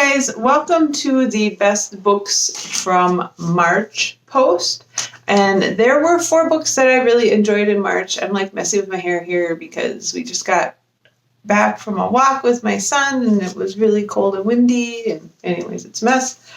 guys, welcome to the best books from March post. And there were 4 books that I really enjoyed in March. I'm like messing with my hair here because we just got back from a walk with my son and it was really cold and windy, and anyways, it's a mess.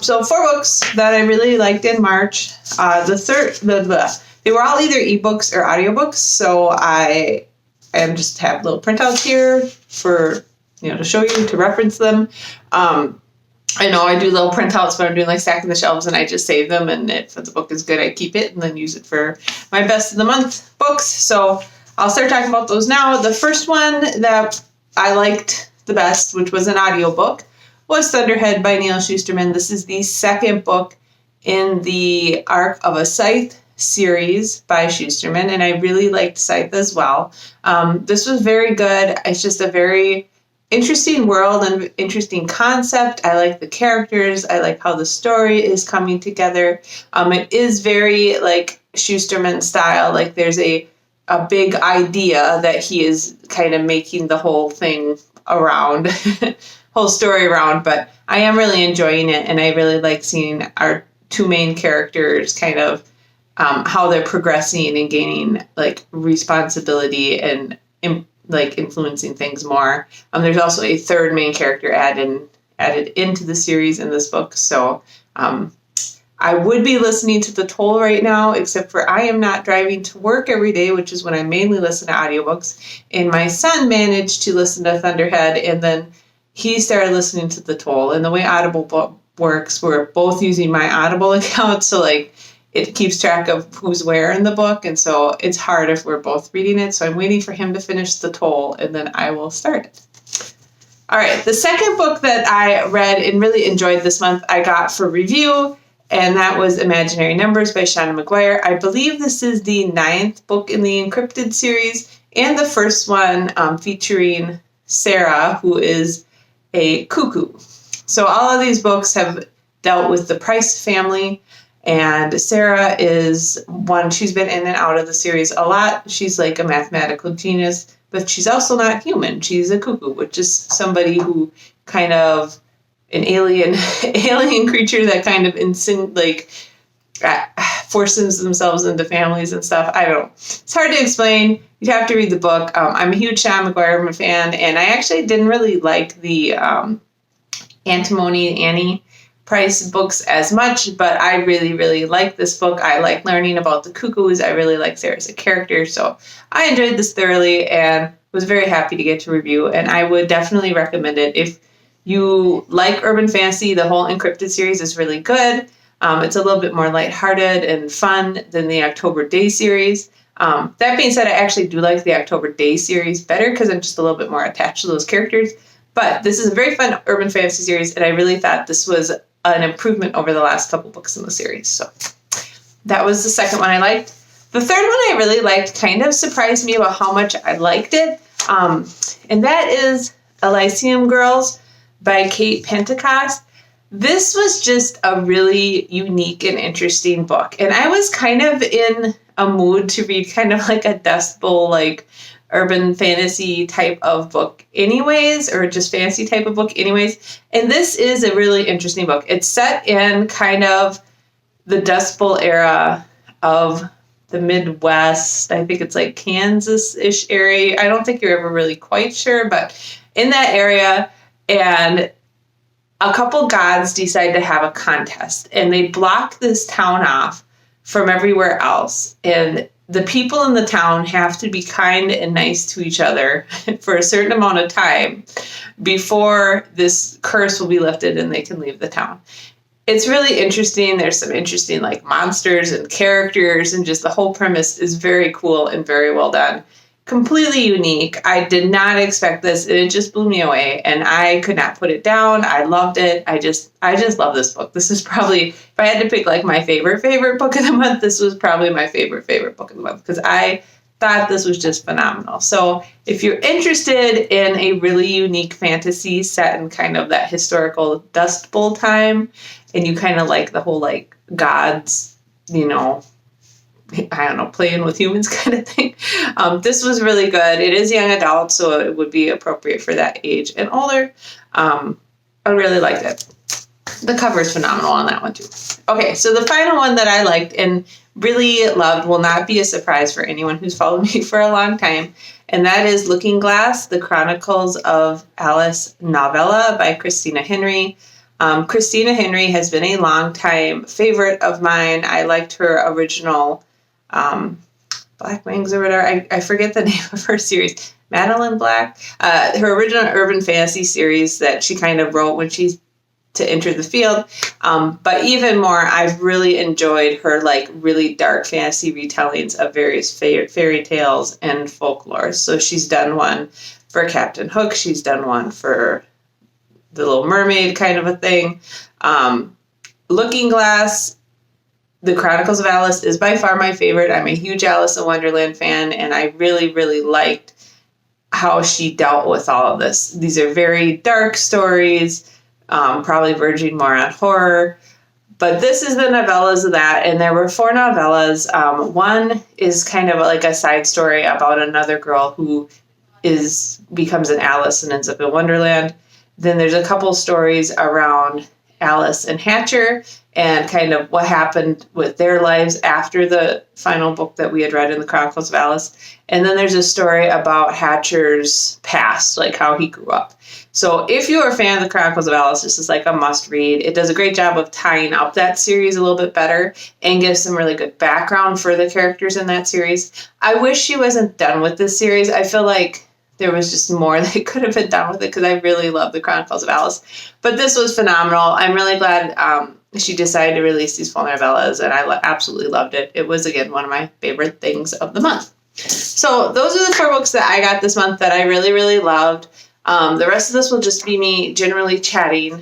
So 4 books that I really liked in March. They were all either ebooks or audiobooks, so I just have little printouts here for to show you, to reference them. I know I do little printouts, but I'm doing like stacking the shelves, and I just save them, and if the book is good, I keep it and then use it for my best of the month books. So I'll start talking about those now. The first one that I liked the best, which was an audiobook, was Thunderhead by Neal Shusterman. This is the second book in the Arc of a Scythe series by Shusterman, and I really liked Scythe as well. This was very good. It's just a very interesting world and interesting concept. I like the characters. I like how the story is coming together. It is very like Shusterman style. Like there's a big idea that he is kind of making the whole thing around, whole story around. But I am really enjoying it, and I really like seeing our 2 main characters kind of how they're progressing and gaining like responsibility and influencing things more. There's also a 3rd main character added into the series in this book. So I would be listening to The Toll right now, except for I am not driving to work every day, which is when I mainly listen to audiobooks. And my son managed to listen to Thunderhead, and then he started listening to The Toll. And the way Audible works, we're both using my Audible account, so like it keeps track of who's where in the book, and so it's hard if we're both reading it. So I'm waiting for him to finish The Toll, and then I will start it. All right, the second book that I read and really enjoyed this month, I got for review, and that was Imaginary Numbers by Shauna McGuire. I believe this is the 9th book in the Encrypted series, and the first one featuring Sarah, who is a cuckoo. So all of these books have dealt with the Price family, and Sarah is one. She's been in and out of the series a lot. She's like a mathematical genius, but she's also not human. She's a cuckoo, which is somebody who kind of an alien creature that kind of forces themselves into families and stuff. I don't know. It's hard to explain. You'd have to read the book. I'm a huge Shauna McGuire fan, and I actually didn't really like the Antimony Annie Price books as much, but I really, really like this book. I like learning about the cuckoos. I really like Sarah as a character, so I enjoyed this thoroughly and was very happy to get to review, and I would definitely recommend it. If you like urban fantasy, the whole Encrypted series is really good. It's a little bit more lighthearted and fun than the October Day series. That being said, I actually do like the October Day series better because I'm just a little bit more attached to those characters. But this is a very fun urban fantasy series, and I really thought this was an improvement over the last couple books in the series. So that was the second one I liked. The third one I really liked kind of surprised me about how much I liked it. And that is Lyceum Girls by Kate Pentecost. This was just a really unique and interesting book. And I was kind of in a mood to read kind of like a Dust Bowl, like urban fantasy type of book anyways, or just fantasy type of book anyways. And this is a really interesting book. It's set in kind of the Dust Bowl era of the Midwest. I think it's like Kansas-ish area. I don't think you're ever really quite sure, but in that area. And a couple gods decide to have a contest, and they block this town off from everywhere else. And the people in the town have to be kind and nice to each other for a certain amount of time before this curse will be lifted and they can leave the town. It's really interesting. There's some interesting like monsters and characters, and just the whole premise is very cool and very well done. Completely unique. I did not expect this, and it just blew me away, and I could not put it down. I loved it. I just love this book. This is probably, if I had to pick like my favorite book of the month, this was probably my favorite book of the month, because I thought this was just phenomenal. So if you're interested in a really unique fantasy set in kind of that historical Dust Bowl time, and you kind of like the whole like gods, I don't know, playing with humans kind of thing. This was really good. It is young adult, so it would be appropriate for that age and older. I really liked it. The cover is phenomenal on that one too. Okay, so the final one that I liked and really loved will not be a surprise for anyone who's followed me for a long time, and that is Looking Glass, The Chronicles of Alice novella by Christina Henry. Christina Henry has been a long-time favorite of mine. I liked her original Black Wings or whatever. I forget the name of her series. Madeline Black. Her original urban fantasy series that she kind of wrote when she's to enter the field. But even more, I've really enjoyed her like really dark fantasy retellings of various fairy tales and folklore. So she's done one for Captain Hook. She's done one for The Little Mermaid kind of a thing. Looking Glass, The Chronicles of Alice is by far my favorite. I'm a huge Alice in Wonderland fan, and I really, really liked how she dealt with all of this. These are very dark stories, probably verging more on horror. But this is the novellas of that, and there were 4 novellas. One is kind of like a side story about another girl who becomes an Alice and ends up in Wonderland. Then there's a couple stories around Alice and Hatcher and kind of what happened with their lives after the final book that we had read in the Chronicles of Alice. And then there's a story about Hatcher's past, like how he grew up. So if you are a fan of the Chronicles of Alice, this is like a must read. It does a great job of tying up that series a little bit better and gives some really good background for the characters in that series. I wish she wasn't done with this series. I feel like there was just more that could have been done with it because I really love the Chronicles of Alice. But this was phenomenal. I'm really glad she decided to release these full novellas, and I absolutely loved it. It was, again, one of my favorite things of the month. So those are the 4 books that I got this month that I really, really loved. The rest of this will just be me generally chatting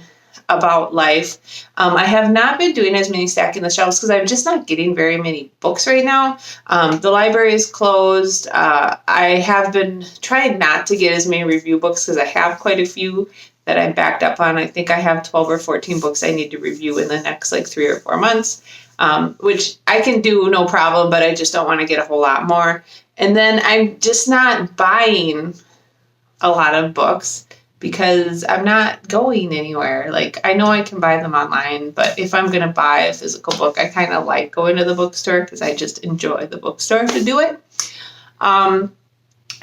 about life. I have not been doing as many stacking the shelves because I'm just not getting very many books right now. The library is closed. I have been trying not to get as many review books because I have quite a few that I'm backed up on. I think I have 12 or 14 books I need to review in the next like 3 or 4 months, which I can do no problem, but I just don't want to get a whole lot more. And then I'm just not buying a lot of books because I'm not going anywhere. Like, I know I can buy them online, but if I'm going to buy a physical book, I kind of like going to the bookstore because I just enjoy the bookstore to do it.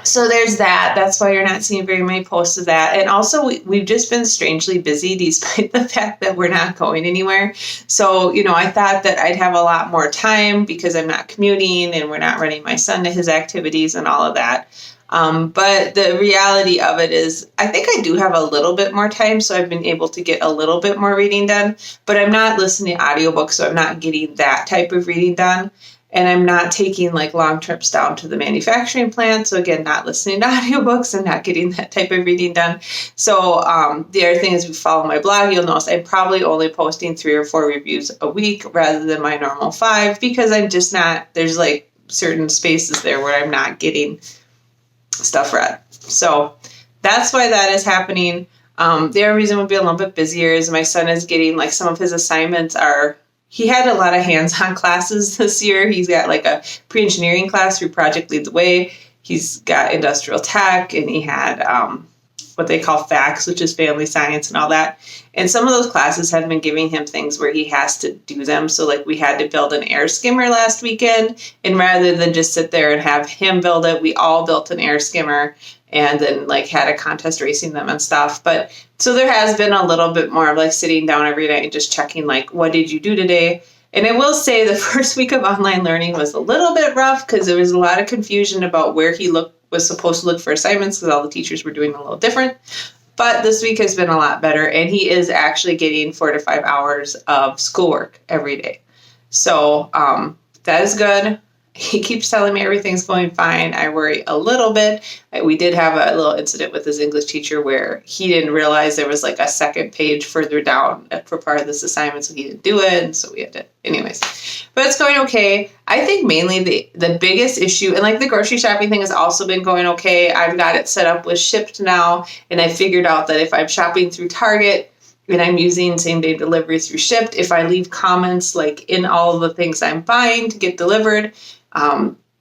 So there's that. That's why you're not seeing very many posts of that. And also, we've just been strangely busy despite the fact that we're not going anywhere. So, I thought that I'd have a lot more time because I'm not commuting and we're not running my son to his activities and all of that. But the reality of it is I think I do have a little bit more time, so I've been able to get a little bit more reading done, but I'm not listening to audiobooks, so I'm not getting that type of reading done. And I'm not taking like long trips down to the manufacturing plant. So again, not listening to audiobooks and not getting that type of reading done. So the other thing is, if you follow my blog, you'll notice I'm probably only posting 3 or 4 reviews a week rather than my normal 5 because I'm just not, there's like certain spaces there where I'm not getting stuff read. So that's why that is happening. The other reason would be a little bit busier is my son is getting like some of his assignments he had a lot of hands-on classes this year. He's got like a pre-engineering class through Project Lead the Way. He's got industrial tech, and he had what they call FACS, which is family science and all that. And some of those classes have been giving him things where he has to do them. So like we had to build an air skimmer last weekend, and rather than just sit there and have him build it, we all built an air skimmer and then like had a contest racing them and stuff. But so there has been a little bit more of like sitting down every night and just checking like, what did you do today? And I will say the first week of online learning was a little bit rough because there was a lot of confusion about where he was supposed to look for assignments because all the teachers were doing a little different. But this week has been a lot better, and he is actually getting 4 to 5 hours of schoolwork every day. So that is good. He keeps telling me everything's going fine. I worry a little bit. We did have a little incident with his English teacher where he didn't realize there was like a second page further down for part of this assignment, so he didn't do it, and so we had to, anyways. But it's going okay. I think mainly the biggest issue, and like the grocery shopping thing has also been going okay. I've got it set up with Shipt now, and I figured out that if I'm shopping through Target, and I'm using same-day delivery through Shipt, if I leave comments like in all of the things I'm buying to get delivered,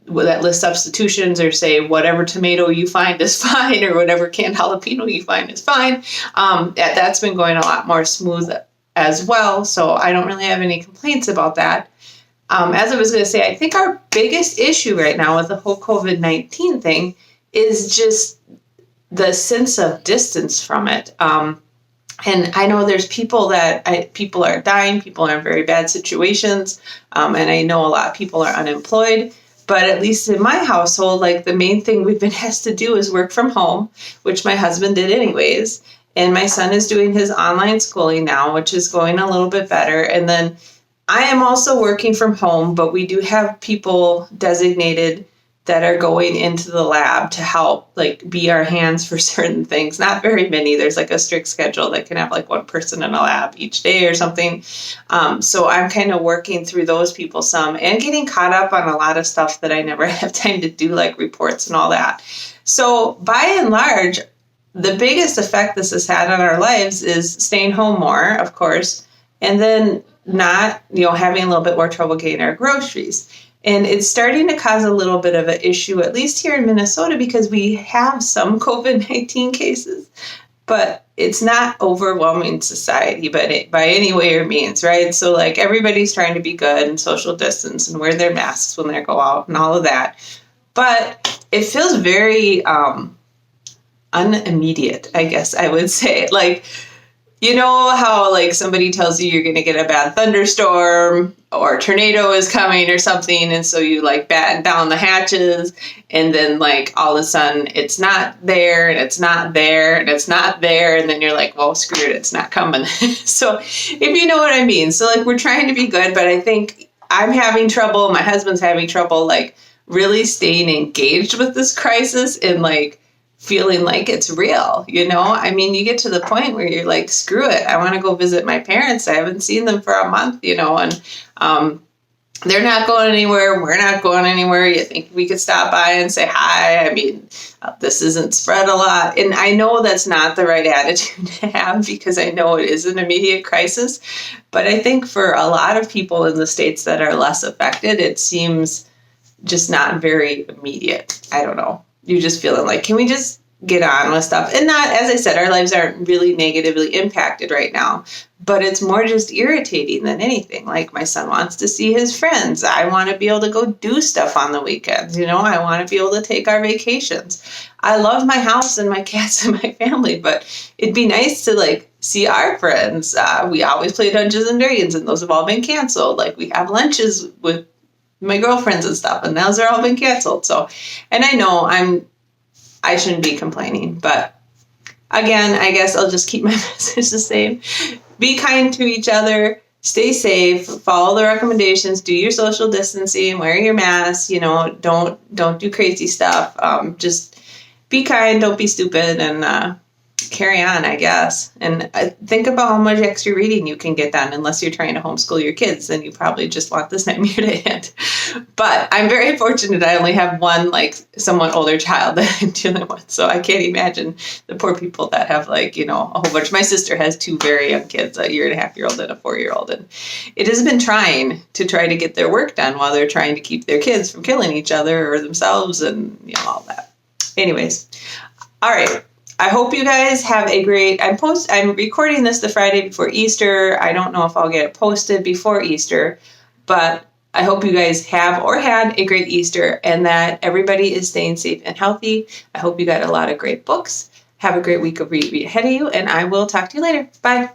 that lists substitutions or say whatever tomato you find is fine or whatever canned jalapeno you find is fine. That's been going a lot more smooth as well. So I don't really have any complaints about that. As I was going to say, I think our biggest issue right now with the whole COVID-19 thing is just the sense of distance from it. And I know there's people people are dying, people are in very bad situations, and I know a lot of people are unemployed. But at least in my household, like the main thing we've been asked to do is work from home, which my husband did anyways. And my son is doing his online schooling now, which is going a little bit better. And then I am also working from home, but we do have people designated that are going into the lab to help, like, be our hands for certain things. Not very many. There's like a strict schedule that can have like one person in a lab each day or something. So I'm kind of working through those people some and getting caught up on a lot of stuff that I never have time to do, like reports and all that. So by and large, the biggest effect this has had on our lives is staying home more, of course, and then not, having a little bit more trouble getting our groceries. And it's starting to cause a little bit of an issue, at least here in Minnesota, because we have some COVID-19 cases, but it's not overwhelming society by any way or means, right? So like everybody's trying to be good and social distance and wear their masks when they go out and all of that. But it feels very unimmediate, I guess I would say. Like, you know how like somebody tells you you're going to get a bad thunderstorm or tornado is coming or something, and so you like batten down the hatches, and then like all of a sudden it's not there and it's not there and it's not there, and then you're like, well, screw it, it's not coming. So if you know what I mean. So like we're trying to be good, but I think I'm having trouble, my husband's having trouble like really staying engaged with this crisis and like feeling like it's real, I mean, you get to the point where you're like, screw it, I want to go visit my parents. I haven't seen them for a month, and they're not going anywhere. We're not going anywhere. You think we could stop by and say hi? I mean, this isn't spread a lot. And I know that's not the right attitude to have because I know it is an immediate crisis. But I think for a lot of people in the states that are less affected, it seems just not very immediate. I don't know. You're just feeling like, can we just get on with stuff? And not, as I said, our lives aren't really negatively impacted right now, but it's more just irritating than anything. Like my son wants to see his friends. I want to be able to go do stuff on the weekends. I want to be able to take our vacations. I love my house and my cats and my family, but it'd be nice to like see our friends. We always play Dungeons and Dragons and those have all been canceled. Like we have lunches with my girlfriends and stuff, and those are all been canceled. So, and I know I shouldn't be complaining, but again, I guess I'll just keep my message the same. Be kind to each other, stay safe, follow the recommendations, do your social distancing, wear your mask, don't do crazy stuff. Just be kind, don't be stupid, and carry on, I guess. And think about how much extra reading you can get done. Unless you're trying to homeschool your kids, then you probably just want this nightmare to end. But I'm very fortunate I only have one like somewhat older child that I'm dealing with, so I can't imagine the poor people that have like a whole bunch. My sister has two very young kids, a 1.5-year-old and a 4-year-old, and it has been trying to get their work done while they're trying to keep their kids from killing each other or themselves and all that. Anyways, all right. I hope you guys have a great, I'm recording this the Friday before Easter. I don't know if I'll get it posted before Easter, but I hope you guys have or had a great Easter and that everybody is staying safe and healthy. I hope you got a lot of great books. Have a great week of read ahead of you, and I will talk to you later. Bye.